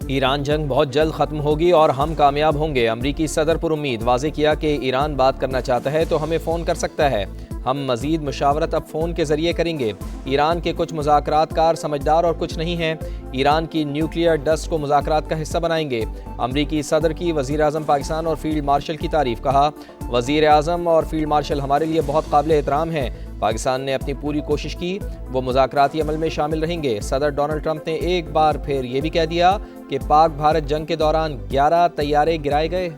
ایران جنگ بہت جلد ختم ہوگی اور ہم کامیاب ہوں گے۔ امریکی صدر پر امید واضح کیا کہ ایران بات کرنا چاہتا ہے تو ہمیں فون کر سکتا ہے۔ ہم مزید مشاورت اب فون کے ذریعے کریں گے۔ ایران کے کچھ مذاکرات کار سمجھدار اور کچھ نہیں ہیں۔ ایران کی نیوکلیئر ڈسٹ کو مذاکرات کا حصہ بنائیں گے۔ امریکی صدر کی وزیر اعظم پاکستان اور فیلڈ مارشل کی تعریف۔ کہا، وزیر اعظم اور فیلڈ مارشل ہمارے لیے بہت قابل احترام ہیں۔ پاکستان نے اپنی پوری کوشش کی، وہ مذاکراتی عمل میں شامل رہیں گے۔ صدر ڈونلڈ ٹرمپ نے ایک بار پھر یہ بھی کہہ دیا کہ پاک بھارت جنگ کے دوران 11 طیارے گرائے گئے۔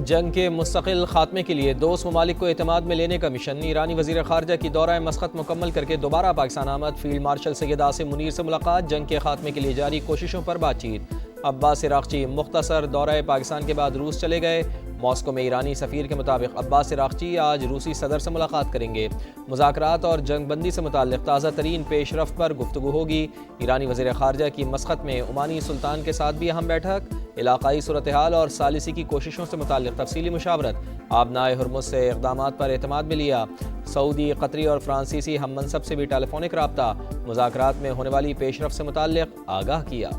جنگ کے مستقل خاتمے کے لیے دوست ممالک کو اعتماد میں لینے کا مشن۔ ایرانی وزیر خارجہ کی دورہ مسقط مکمل کر کے دوبارہ پاکستان آمد۔ فیلڈ مارشل سید عاصم منیر سے ملاقات۔ جنگ کے خاتمے کے لیے جاری کوششوں پر بات چیت۔ عباس عراقچی مختصر دورہ پاکستان کے بعد روس چلے گئے۔ ماسکو میں ایرانی سفیر کے مطابق عباس عراقچی آج روسی صدر سے ملاقات کریں گے۔ مذاکرات اور جنگ بندی سے متعلق تازہ ترین پیش رفت پر گفتگو ہوگی۔ ایرانی وزیر خارجہ کی مسقط میں عمانی سلطان کے ساتھ بھی اہم بیٹھک۔ علاقائی صورتحال اور ثالثی کی کوششوں سے متعلق تفصیلی مشاورت۔ آبنائے ہرمز سے اقدامات پر اعتماد میں لیا۔ سعودی، قطری اور فرانسیسی ہم منصب سے بھی ٹیلی فونک رابطہ۔ مذاکرات میں ہونے والی پیش رفت سے متعلق آگاہ کیا۔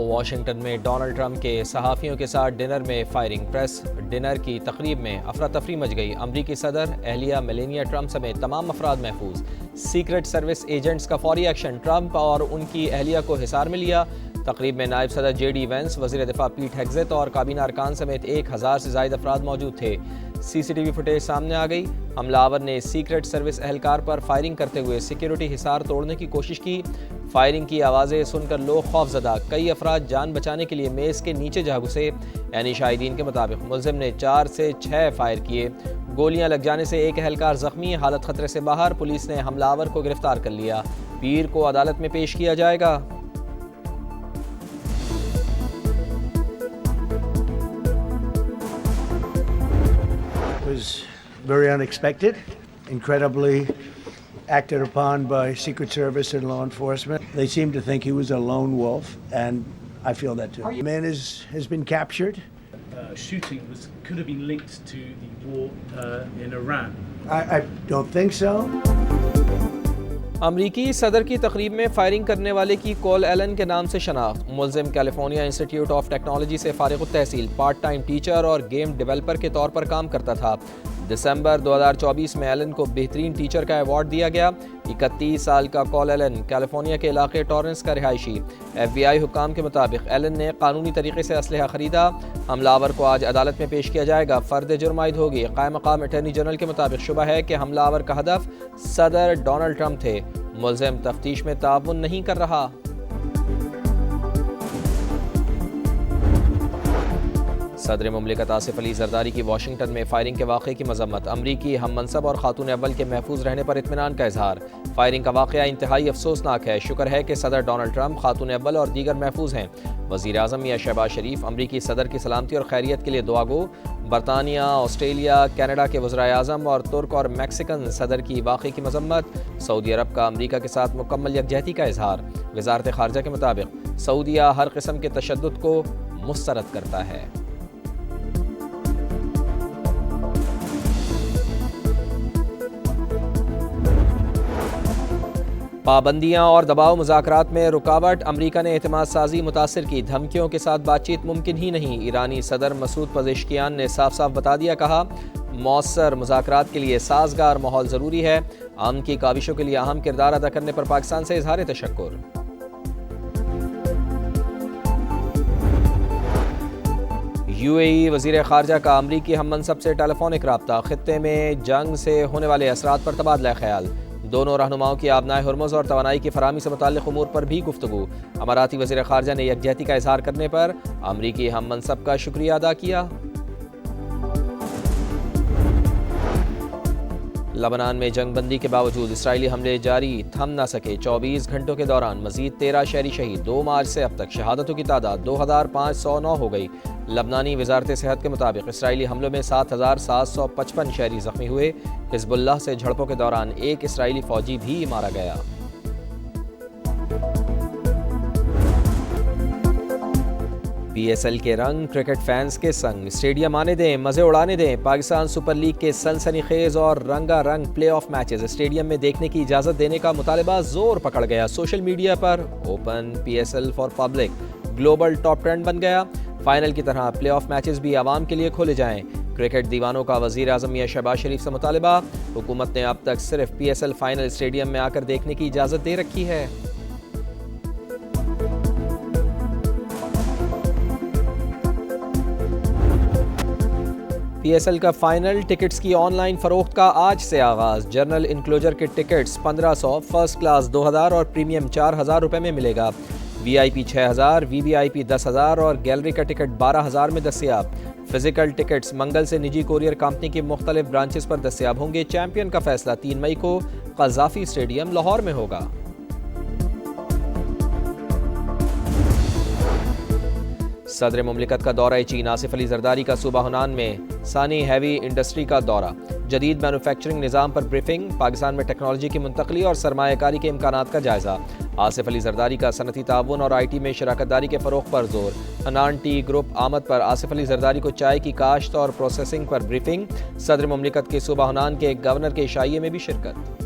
واشنگٹن میں ڈونلڈ ٹرمپ کے صحافیوں کے ساتھ ڈنر میں فائرنگ۔ پریس ڈنر کی تقریب میں افراتفری مچ گئی۔ امریکی صدر، اہلیہ میلینیا ٹرمپ سمیت تمام افراد محفوظ۔ سیکرٹ سروس ایجنٹس کا فوری ایکشن۔ ٹرمپ اور ان کی اہلیہ کو حصار میں لیا۔ تقریب میں نائب صدر جے ڈی وینس، وزیر دفاع پیٹ ہیگزیت اور کابینہ ارکان سمیت 1000 سے زائد افراد موجود تھے۔ سی سی ٹی وی فوٹیج سامنے آ گئی۔ حملہ آور نے سیکرٹ سروس اہلکار پر فائرنگ کرتے ہوئے سیکیورٹی حصار توڑنے کی کوشش کی۔ فائرنگ کی آوازیں سن کر لوگ خوفزدہ۔ کئی افراد جان بچانے کے لیے میز کے نیچے جا گھسے۔ عینی شاہدین کے مطابق ملزم نے 4 سے 6 فائر کیے۔ گولیاں لگ جانے سے ایک اہلکار زخمی، حالت خطرے سے باہر۔ پولیس نے حملہ آور کو گرفتار کر لیا۔ پیر کو عدالت میں پیش کیا جائے گا۔ Very unexpected, incredibly acted upon by Secret Service and law enforcement. They seem to think he was a lone wolf, and I feel that too. The man has been captured. Shooting could have been linked to the war in Iran. I don't think so. امریکی صدر کی تقریب میں firing کرنے والے کی کول Alan کے نام سے شناخت۔ ملزم کیلیفورنیا انسٹی ٹیوٹ آف ٹیکنالوجی سے فارغ التحصیل، پارٹ ٹائم ٹیچر اور گیم ڈیولپر کے طور پر کام کرتا تھا۔ دسمبر 2024 میں ایلن کو بہترین ٹیچر کا ایوارڈ دیا گیا۔ 31 سال کا کول ایلن کیلیفورنیا کے علاقے ٹورنس کا رہائشی۔ ایف بی آئی حکام کے مطابق ایلن نے قانونی طریقے سے اسلحہ خریدا۔ حملہ آور کو آج عدالت میں پیش کیا جائے گا۔ فرد جرم عائد ہوگی۔ قائم مقام اٹارنی جنرل کے مطابق شبہ ہے کہ حملہ آور کا ہدف صدر ڈونلڈ ٹرمپ تھے۔ ملزم تفتیش میں تعاون نہیں کر رہا۔ صدر مملکت آصف علی زرداری کی واشنگٹن میں فائرنگ کے واقعے کی مذمت۔ امریکی ہم منصب اور خاتون اول کے محفوظ رہنے پر اطمینان کا اظہار۔ فائرنگ کا واقعہ انتہائی افسوسناک ہے۔ شکر ہے کہ صدر ڈونلڈ ٹرمپ، خاتون اول اور دیگر محفوظ ہیں۔ وزیر اعظم میاں شہباز شریف امریکی صدر کی سلامتی اور خیریت کے لیے دعا گو۔ برطانیہ، آسٹریلیا، کینیڈا کے وزرائے اعظم اور ترک اور میکسیکن صدر کی واقعے کی مذمت۔ سعودی عرب کا امریکہ کے ساتھ مکمل یکجہتی کا اظہار۔ وزارت خارجہ کے مطابق سعودیہ ہر قسم کے تشدد کو مسترد کرتا ہے۔ پابندیاں اور دباؤ مذاکرات میں رکاوٹ۔ امریکہ نے اعتماد سازی متاثر کی۔ دھمکیوں کے ساتھ بات چیت ممکن ہی نہیں۔ ایرانی صدر مسعود پزشکیان نے صاف صاف بتا دیا۔ کہا، مؤثر مذاکرات کے لیے سازگار ماحول ضروری ہے۔ امن کی کاوشوں کے لیے اہم کردار ادا کرنے پر پاکستان سے اظہار تشکر۔ یو اے ای وزیر خارجہ کا امریکی ہم منصب سے ٹیلی فونک رابطہ۔ خطے میں جنگ سے ہونے والے اثرات پر تبادلہ خیال۔ دونوں رہنماؤں کی آبنائے ہرمز اور توانائی کی فراہمی سے متعلق امور پر بھی گفتگو۔ اماراتی وزیر خارجہ نے یکجہتی کا اظہار کرنے پر امریکی ہم منصب کا شکریہ ادا کیا۔ لبنان میں جنگ بندی کے باوجود اسرائیلی حملے جاری، تھم نہ سکے۔ 24 گھنٹوں کے دوران مزید 13 شہری شہید۔ 2 مارچ سے اب تک شہادتوں کی تعداد 2509 ہو گئی۔ لبنانی وزارت صحت کے مطابق اسرائیلی حملوں میں 7755 شہری زخمی ہوئے۔ حزب اللہ سے جھڑپوں کے دوران ایک اسرائیلی فوجی بھی مارا گیا۔ PSL کے رنگ کرکٹ فینس کے سنگ، اسٹیڈیم آنے دیں، مزے اڑانے دیں۔ پاکستان سپر لیگ کے سنسنی خیز اور رنگا رنگ پلے آف میچز اسٹیڈیم میں دیکھنے کی اجازت دینے کا مطالبہ زور پکڑ گیا۔ سوشل میڈیا پر open PSL for public global top trend بن گیا۔ فائنل کی طرح پلے آف میچز بھی عوام کے لیے کھولے جائیں۔ کرکٹ دیوانوں کا وزیر اعظم میاں شہباز شریف سے مطالبہ، حکومت نے اب تک صرف PSL فائنل اسٹیڈیم میں آ کر دیکھنے کی اجازت دے رکھی ہے۔ PSL کا فائنل ٹکٹس کی آن لائن فروخت کا آج سے آغاز۔ جنرل انکلوجر کے ٹکٹس 1500، فرسٹ کلاس 2000 اور پریمیم 4000 روپے میں ملے گا۔ VIP 6000، VVIP 10000 اور گیلری کا ٹکٹ 12000 میں دستیاب۔ فزیکل ٹکٹس منگل سے نجی کوریئر کمپنی کی مختلف برانچز پر دستیاب ہوں گے۔ چیمپئن کا فیصلہ 3 مئی کو قذافی اسٹیڈیم لاہور میں ہوگا۔ صدر مملکت کا دورہ چین، آصف علی زرداری کا صوبہ ہنان میں ثانی ہیوی انڈسٹری کا دورہ، جدید مینوفیکچرنگ نظام پر بریفنگ، پاکستان میں ٹیکنالوجی کی منتقلی اور سرمایہ کاری کے امکانات کا جائزہ۔ آصف علی زرداری کا صنعتی تعاون اور IT میں شراکت داری کے فروغ پر زور۔ ہنان ٹی گروپ آمد پر آصف علی زرداری کو چائے کی کاشت اور پروسیسنگ پر بریفنگ۔ صدر مملکت کے صوبہ ہنان کے گورنر کے عشائیے میں بھی شرکت۔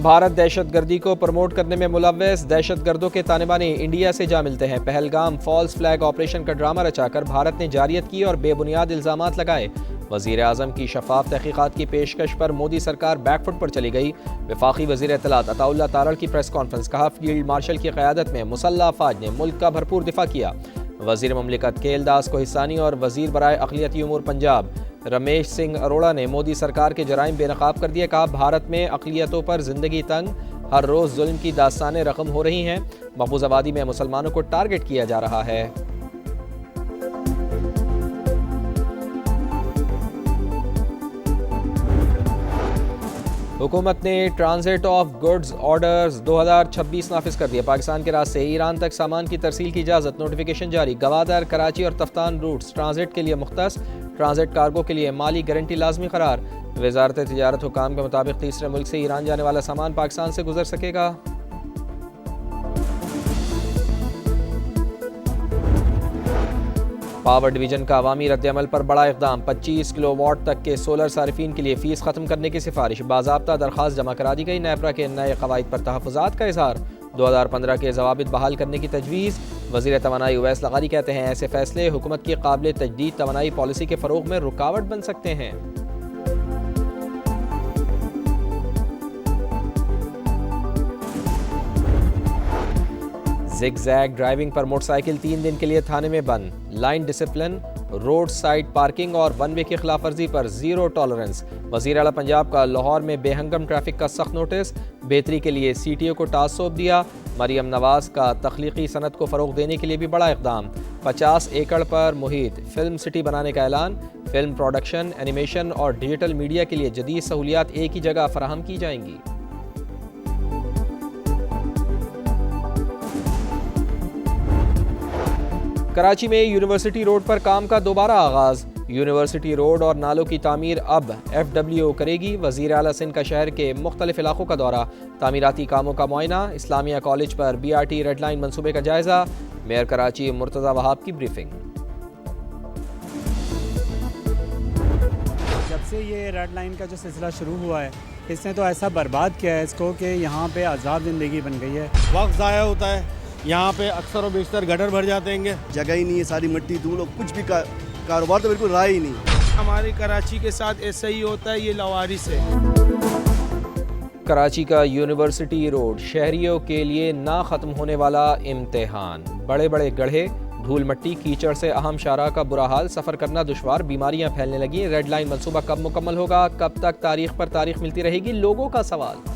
بھارت دہشت گردی کو پروموٹ کرنے میں ملوث، دہشت گردوں کے تانے بانے انڈیا سے جا ملتے ہیں۔ پہلگام فالس فلیگ آپریشن کا ڈرامہ رچا کر بھارت نے جاریت کی اور بے بنیاد الزامات لگائے۔ وزیر اعظم کی شفاف تحقیقات کی پیشکش پر مودی سرکار بیک فٹ پر چلی گئی۔ وفاقی وزیر اطلاعات عطا اللہ تارڑ کی پریس کانفرنس، کہا فیلڈ مارشل کی قیادت میں مسلح افواج نے ملک کا بھرپور دفاع کیا۔ وزیر مملکت کیل داس کوہستانی اور وزیر برائے اقلیتی امور پنجاب رمیش سنگھ اروڑا نے مودی سرکار کے جرائم بے نقاب کر دیا۔ کہا بھارت میں اقلیتوں پر زندگی تنگ، ہر روز ظلم کی داستانیں رقم ہو رہی ہیں، محفوظ آبادی میں مسلمانوں کو ٹارگٹ کیا جا رہا ہے۔ حکومت نے ٹرانزٹ آف گڈز آرڈرز 2026 نافذ کر دیا۔ پاکستان کے راستے ایران تک سامان کی ترسیل کی اجازت، نوٹیفیکیشن جاری۔ گوادر، کراچی اور تفتان روٹس ٹرانزٹ کے لیے مختص، ٹرانزٹ کارگو کے لیے مالی گارنٹی لازمی قرار۔ وزارت تجارت حکام کے مطابق تیسرے ملک سے ایران جانے والا سامان پاکستان سے گزر سکے گا۔ پاور ڈویژن کا عوامی رد عمل پر بڑا اقدام، 25 کلو واٹ تک کے سولر صارفین کے لیے فیس ختم کرنے کی سفارش۔ باضابطہ درخواست جمع کرا دی گئی۔ نیپرا کے نئے قواعد پر تحفظات کا اظہار، 2015 کے ضوابط بحال کرنے کی تجویز۔ وزیر توانائی اویس لغاری کہتے ہیں ایسے فیصلے حکومت کی قابل تجدید توانائی پالیسی کے فروغ میں رکاوٹ بن سکتے ہیں۔ زگ زیگ ڈرائیونگ پر موٹر سائیکل 3 دن کے لیے تھانے میں بند۔ Line discipline, road side parking اور ون وے کی خلاف ورزی پر زیرو ٹالرنس۔ وزیر اعلیٰ پنجاب کا لاہور میں بے ہنگم ٹریفک کا سخت نوٹس، بہتری کے لیے CTO کو ٹاسک سونپ دیا۔ مریم نواز کا تخلیقی صنعت کو فروغ دینے کے لیے بھی بڑا اقدام، 50 ایکڑ پر محیط فلم سٹی بنانے کا اعلان۔ فلم پروڈکشن، اینیمیشن اور ڈیجیٹل میڈیا کے لیے جدید سہولیات ایک ہی جگہ فراہم کی جائیں گی۔ کراچی میں یونیورسٹی روڈ پر کام کا دوبارہ آغاز، یونیورسٹی روڈ اور نالوں کی تعمیر اب FWO کرے گی۔ وزیر اعلیٰ سندھ کا شہر کے مختلف علاقوں کا دورہ، تعمیراتی کاموں کا معائنہ۔ اسلامیہ کالج پر BRT ریڈ لائن منصوبے کا جائزہ، میئر کراچی مرتضی وہاب کی بریفنگ۔ جب سے یہ ریڈ لائن کا جو سلسلہ شروع ہوا ہے، اس نے تو ایسا برباد کیا ہے اس کو کہ یہاں پہ عذاب زندگی بن گئی ہے۔ وقت ضائع ہوتا ہے، یہاں پہ اکثر و بیشتر گٹر بھر جاتے ہیں، جگہ ہی نہیں ہے، ساری مٹی دھول اور کچھ بھی کاروبار تو بالکل رہا ہی نہیں۔ ہماری کراچی کے ساتھ ایسا ہی ہوتا ہے، یہ لوارث ہے۔ کراچی کا یونیورسٹی روڈ شہریوں کے لیے نہ ختم ہونے والا امتحان، بڑے بڑے گڑھے، دھول مٹی کیچڑ سے اہم شاہراہ کا برا حال، سفر کرنا دشوار، بیماریاں پھیلنے لگی۔ ریڈ لائن منصوبہ کب مکمل ہوگا؟ کب تک تاریخ پر تاریخ ملتی رہے گی؟ لوگوں کا سوال۔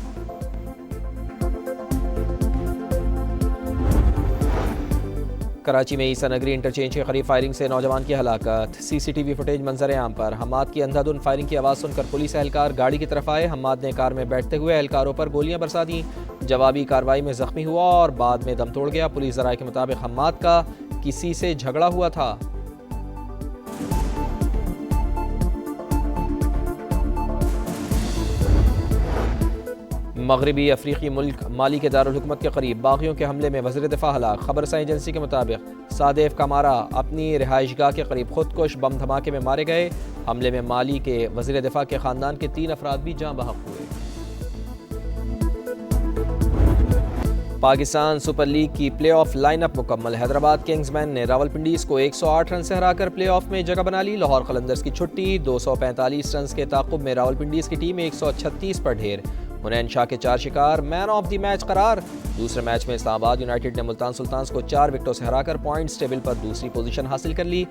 کراچی میں عیسیٰ نگری انٹرچینج کے قریب فائرنگ سے نوجوان کی ہلاکت، CCTV فوٹیج منظر عام پر۔ حماد کی اندھا دھند فائرنگ کی آواز سن کر پولیس اہلکار گاڑی کی طرف آئے، حماد نے کار میں بیٹھتے ہوئے اہلکاروں پر گولیاں برسا دیں، جوابی کارروائی میں زخمی ہوا اور بعد میں دم توڑ گیا۔ پولیس ذرائع کے مطابق حماد کا کسی سے جھگڑا ہوا تھا۔ مغربی افریقی ملک مالی کے دارالحکومت کے قریب باغیوں کے حملے میں وزیر دفاع ہلاک۔ خبر رساں ایجنسی کے مطابق صادیف کامارا اپنی رہائش گاہ کے قریب خودکش بم دھماکے میں مارے گئے۔ حملے میں مالی کے وزیر دفاع کے خاندان کے 3 افراد بھی جاں بحق ہوئے۔ پاکستان سپر لیگ کی پلے آف لائن اپ مکمل۔ حیدرآباد کنگز مین نے راولپنڈیز کو 108 رن سے ہرا کر پلے آف میں جگہ بنا لی۔ لاہور قلندرز کی چھٹی، 245 رنز کے تعاقب میں راولپنڈیز کی ٹیم 136 پر ڈھیر۔ حنین شاہ کے 4 شکار مین آف دی میچ قرار۔ دوسرے میچ میں اسلام آباد یونائیٹڈ نے ملتان سلطانز کو 4 وکٹوں سے ہرا کر پوائنٹس ٹیبل پر دوسری پوزیشن حاصل کر لی۔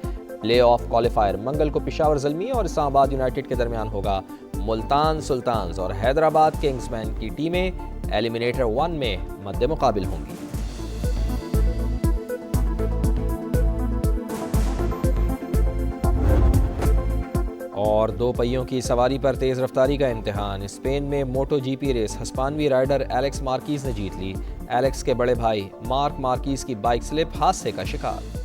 پلے آف کوالیفائر منگل کو پشاور زلمی اور اسلام آباد یونائیٹڈ کے درمیان ہوگا۔ ملتان سلطانز اور حیدرآباد کنگز مین کی ٹیمیں ایلیمینیٹر 1 میں مد مقابل ہوں گی۔ اور 2 پہیوں کی سواری پر تیز رفتاری کا امتحان۔ اسپین میں موٹو جی پی ریس ہسپانوی رائیڈر ایلیکس مارکیز نے جیت لی۔ ایلیکس کے بڑے بھائی مارک مارکیز کی بائک سلپ، حادثے کا شکار۔